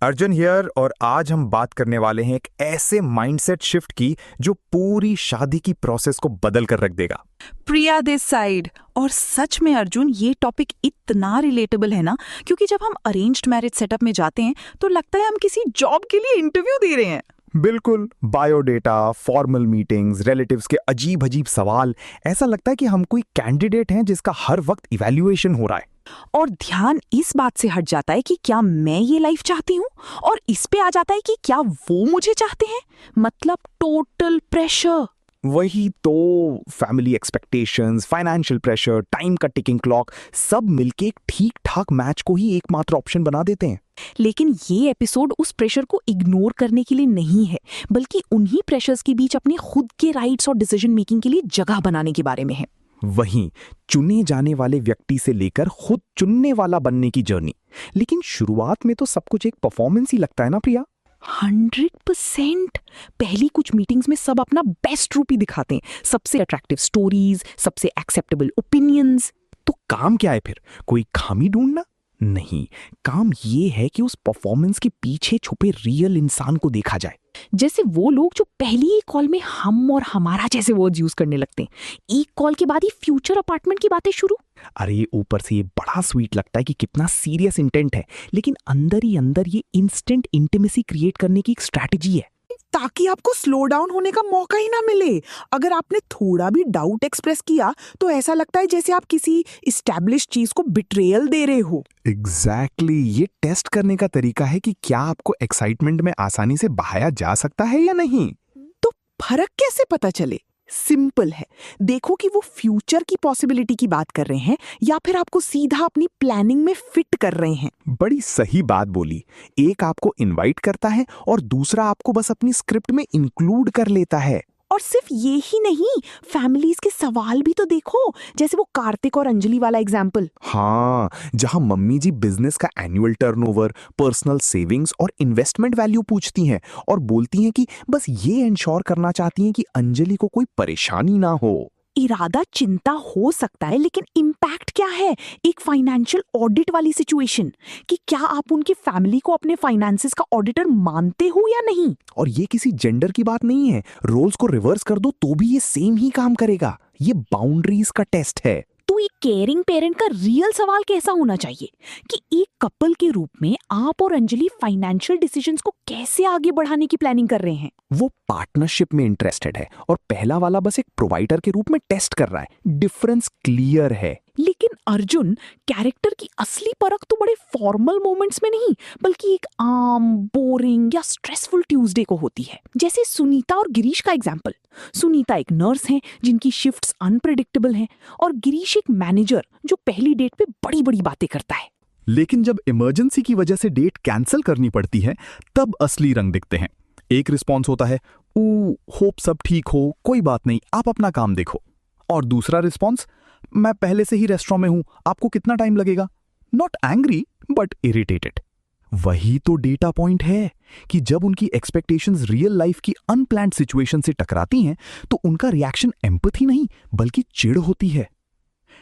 Arjun here और आज हम बात करने वाले हैं एक ऐसे माइंडसेट शिफ्ट की जो पूरी शादी की प्रोसेस को बदल कर रख देगा। प्रिया दिस साइड। और सच में अर्जुन, ये टॉपिक इतना रिलेटेबल है ना, क्योंकि जब हम अरेंज्ड मैरिज सेटअप में जाते हैं तो लगता है हम किसी जॉब के लिए इंटरव्यू दे रहे हैं। बिल्कुल, बायोडेटा, फॉर्मल मीटिंग्स, रिलेटिव्स के अजीब अजीब सवाल, ऐसा लगता है कि हम कोई कैंडिडेट हैं जिसका हर वक्त इवैल्यूएशन हो रहा है। और ध्यान इस बात से हट जाता है कि क्या मैं ये लाइफ चाहती हूँ, और इस पे आ जाता है कि क्या वो मुझे चाहते हैं। मतलब टोटल प्रेशर। वही तो, family expectations, financial pressure, time का टिकिंग क्लॉक, सब मिलके एक ठीक ठाक मैच को ही एकमात्र ऑप्शन बना देते हैं। लेकिन ये एपिसोड उस प्रेशर को इग्नोर करने के लिए नहीं है, बल्कि उन्हीं प्रेशर्स के बीच अपने खुद के राइट्स और डिसीजन मेकिंग के लिए जगह बनाने के बारे में है। वहीं चुने जाने वाले व्यक्ति से लेकर खुद चुनने वाला बनने की जर्नी। लेकिन शुरुआत में तो सब कुछ एक परफॉर्मेंस ही लगता है ना प्रिया। 100%। पहली कुछ मीटिंग्स में सब अपना बेस्ट रूप ही दिखाते हैं, सबसे अट्रैक्टिव स्टोरीज, सबसे एक्सेप्टेबल ओपिनियंस। तो काम क्या है फिर? कोई खामी ढूंढना? नहीं, काम ये है कि उस परफॉर्मेंस के पीछे छुपे रियल इंसान को देखा जाए। जैसे वो लोग जो पहली ही कॉल में हम और हमारा जैसे वर्ड्स यूज करने लगते हैं, एक कॉल के बाद ही फ्यूचर अपार्टमेंट की बातें शुरू। अरे ऊपर से ये बड़ा स्वीट लगता है कि कितना सीरियस इंटेंट है, लेकिन अंदर ही अंदर ये इंस्टेंट इंटीमेसी क्रिएट करने की एक स्ट्रैटेजी है, ताकि आपको स्लो डाउन होने का मौका ही ना मिले। अगर आपने थोड़ा भी डाउट एक्सप्रेस किया तो ऐसा लगता है जैसे आप किसी इस्टेब्लिश चीज को बिट्रेयल दे रहे हो। एग्जैक्टली ये टेस्ट करने का तरीका है कि क्या आपको एक्साइटमेंट में आसानी से बहाया जा सकता है या नहीं। तो फर्क कैसे पता चले? सिंपल है, देखो कि वो फ्यूचर की पॉसिबिलिटी की बात कर रहे हैं या फिर आपको सीधा अपनी प्लानिंग में फिट कर रहे हैं। बड़ी सही बात बोली। एक आपको इनवाइट करता है और दूसरा आपको बस अपनी स्क्रिप्ट में इंक्लूड कर लेता है। और सिर्फ ये ही नहीं, फैमिलीज के सवाल भी तो देखो, जैसे वो कार्तिक और अंजलि वाला एग्जाम्पल। हाँ, जहां मम्मी जी बिजनेस का एनुअल टर्नओवर, पर्सनल सेविंग्स और इन्वेस्टमेंट वैल्यू पूछती हैं और बोलती हैं कि बस ये इंश्योर करना चाहती हैं कि अंजलि को कोई परेशानी ना हो। इरादा चिंता हो सकता है, लेकिन इम्पैक्ट क्या है? एक फाइनेंशियल ऑडिट वाली सिचुएशन, कि क्या आप उनकी फैमिली को अपने फाइनेंसेस का ऑडिटर मानते हो या नहीं। और ये किसी जेंडर की बात नहीं है, रोल्स को रिवर्स कर दो तो भी ये सेम ही काम करेगा। ये बाउंड्रीज का टेस्ट है। तो एक केयरिंग पेरेंट का रियल सवाल कैसा होना चाहिए कि एक कपल के रूप में आप और अंजलि फाइनेंशियल डिसीजंस को कैसे आगे बढ़ाने की प्लानिंग कर रहे हैं। वो पार्टनरशिप में इंटरेस्टेड है और पहला वाला बस एक प्रोवाइडर के रूप में टेस्ट कर रहा है। डिफरेंस क्लियर है। लेकिन अर्जुन, कैरेक्टर की असली परख तो बड़े फॉर्मल मोमेंट्स में नहीं, बल्कि एक आम, बोरिंग या स्ट्रेसफुल ट्यूसडे को होती है। जैसे सुनीता और गिरीश का एग्जाम्पल। सुनीता एक नर्स हैं जिनकी शिफ्ट्स अनप्रेडिक्टेबल हैं, और गिरीश एक मैनेजर जो पहली डेट पे बड़ी बड़ी बातें करता है। लेकिन जब इमरजेंसी की वजह से डेट कैंसिल करनी पड़ती है, तब असली रंग दिखते हैं। एक रिस्पॉन्स होता है, होप सब ठीक हो, कोई बात नहीं, आप अपना काम देखो। और दूसरा रिस्पॉन्स, मैं पहले से ही रेस्टोरेंट में हूं, आपको कितना टाइम लगेगा। Not angry but irritated. वही तो डेटा पॉइंट है कि जब उनकी एक्सपेक्टेशंस रियल लाइफ की अनप्लान्ड सिचुएशन से टकराती हैं तो उनका रिएक्शन एम्पैथी नहीं बल्कि चिढ़ होती है।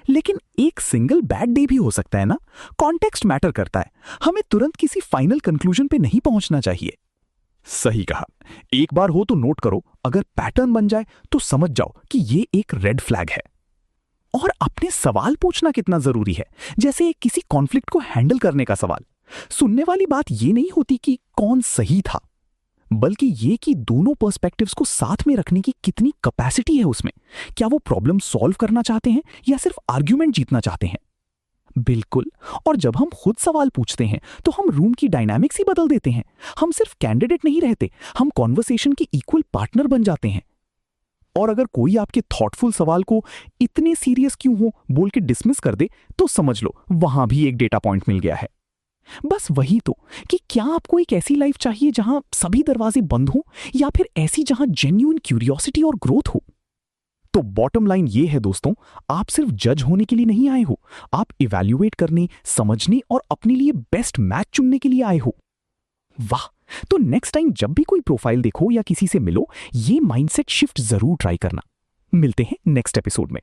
लेकिन एक सिंगल बैड डे भी हो सकता है ना। कॉन्टेक्स्ट मैटर करता है। हमें तुरंत किसी फाइनल कंक्लूजन पे नहीं पहुंचना चाहिए। सही कहा। एक बार हो तो नोट करो, अगर पैटर्न बन जाए तो समझ जाओ कि ये एक रेड फ्लैग है। और अपने सवाल पूछना कितना जरूरी है, जैसे किसी कॉन्फ्लिक्ट को हैंडल करने का सवाल। सुनने वाली बात ये नहीं होती कि कौन सही था, बल्कि ये कि दोनों पर्सपेक्टिव्स को साथ में रखने की कितनी कैपेसिटी है उसमें। क्या वो प्रॉब्लम सॉल्व करना चाहते हैं या सिर्फ आर्ग्यूमेंट जीतना चाहते हैं। बिल्कुल। और जब हम खुद सवाल पूछते हैं तो हम रूम की डायनामिक्स ही बदल देते हैं। हम सिर्फ कैंडिडेट नहीं रहते, हम कॉन्वर्सेशन के इक्वल पार्टनर बन जाते हैं। और अगर कोई आपके थॉटफुल सवाल को इतने सीरियस क्यों हो बोल के डिसमिस कर दे तो समझ लो वहां भी एक डेटा पॉइंट मिल गया है। बस वही तो, कि क्या आपको एक ऐसी लाइफ चाहिए जहां सभी दरवाजे बंद हो, या फिर ऐसी जहां जेन्युइन क्यूरियोसिटी और ग्रोथ हो। तो बॉटम लाइन ये है दोस्तों, आप सिर्फ जज होने के लिए नहीं आए हो, आप इवैल्यूएट करने, समझने और अपने लिए बेस्ट मैच चुनने के लिए आए हो। वाह। तो नेक्स्ट टाइम जब भी कोई प्रोफाइल देखो या किसी से मिलो, ये माइंडसेट शिफ्ट जरूर ट्राई करना। मिलते हैं नेक्स्ट एपिसोड में।